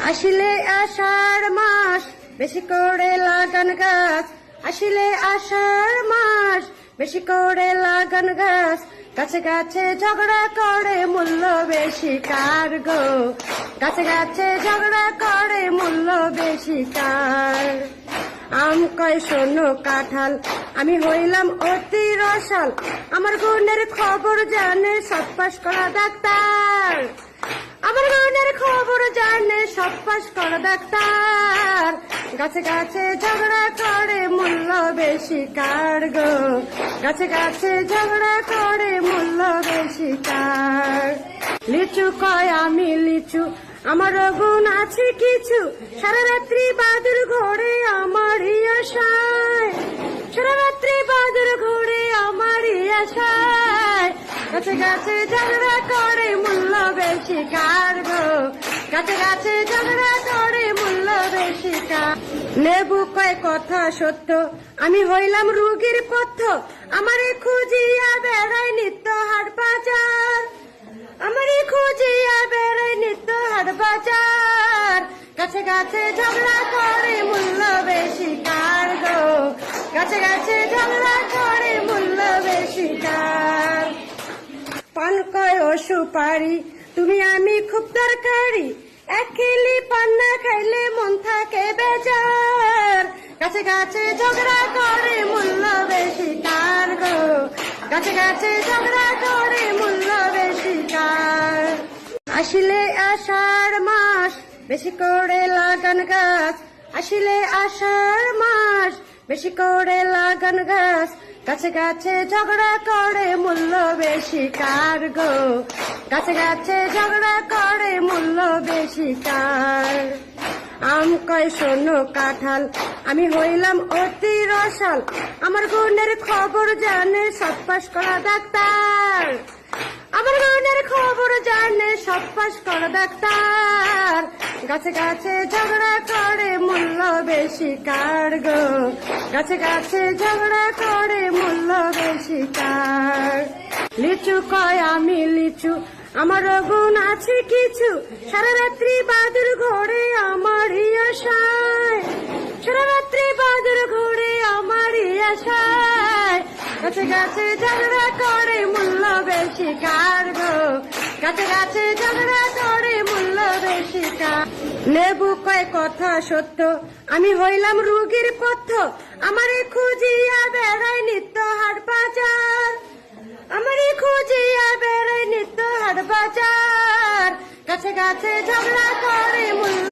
আসিলে আষাঢ় মাস বেশি করে লাগান গাছ, আসিলে আষাঢ় মাস বেশি করে লাগান গাছ, গাছে গাছে ঝগড়া করে মূল্য বেশি কার গো, গাছে গাছে ঝগড়া করে মূল্য বেশি কার। আম কয় শোনো কাঁঠাল, আমি হইলাম অতি রসাল, আমার গুণের খবর জানে সব পাশ করা ডাক্তার, আমার গুণের খবর জানে সব পাশ করা ডাক্তার। গাছে গাছে ঝগড়া করে মূল্য বেশি কার গো, গাছে গাছে ঝগড়া করে মূল্য বেশি কার। লিচু কয় আমি লিচু, আমার গুণ আছে কিছু, সারা রাত্রি বাদুর ঘোরে আমারই আশায়, সারা রাত্রি বাদুর ঘোরে আমারই আশায়। গাছে গাছে ঝগড়া করে মূল্য বেশি কার গো, গাছে গাছে ঝগড়া করে মূল্য বেশি কার। লেবু কয় কথা সত্য, আমি হইলাম রুগীর পথ্য, আমারে খুঁজিয়া বেড়ায় নিত্য হাট বাজার, আমারে খুঁজিয়া বেড়ায় নিত্য হাট বাজার। গাছে গাছে ঝগড়া করে মূল্য বেশি কার গো, গাছে গাছে ঝগড়া করে মূল্য বেশি কার। পান কয় ও সুপারি, তুমি আমি খুব দরকারি, এক খেলি পান না খাইলে মন থাকে বেজার। গাছে গাছে ঝগড়া করে মূল্য বেশি কার গো, গাছে গাছে ঝগড়া করে মূল্য বেশি কার। আসিলে আষাঢ় মাস বেশি করে লাগান গাছ, আসিলে আষাঢ় মাস বেশি করে লাগান গাছ, গাছে গাছে ঝগড়া করে মূল্য বেশি কার গো, গাছে গাছে ঝগড়া করে মূল্য বেশি কার। আম কয় শোনো কাঁঠাল, আমি হইলাম অতি রসাল, আমার গুণের খবর জানে সব পাশ করা ডাক্তার, আমার গুণের খবর জানে সব পাশ করা ডাক্তার। গাছে গাছে ঝগড়া করে মূল্য বেশি কার গো, গাছে গাছে ঝগড়া করে মূল্য বেশি কার। লিচু কয় আমি লিচু, আমার গুণ আছে কিছু, সারা রাত্রি বাদুর ঘোরে আমারই আশায়, সারা রাত্রি বাদুর ঘোরে আমারই আশায়। গাছে গাছে ঝগড়া করে মূল্য বেশি কার গো, গাছে গাছে ঝগড়া করে মূল্য বেশি কার। লেবু কয় কথা সত্য, আমি হইলাম রুগীর পথ্য, আমারে খুঁজিয়া বেড়ায় নিত্য হাট বাজার, আমারে খুঁজিয়া বেড়ায় নিত্য হাট বাজার। গাছে গাছে ঝগড়া করে মূল্য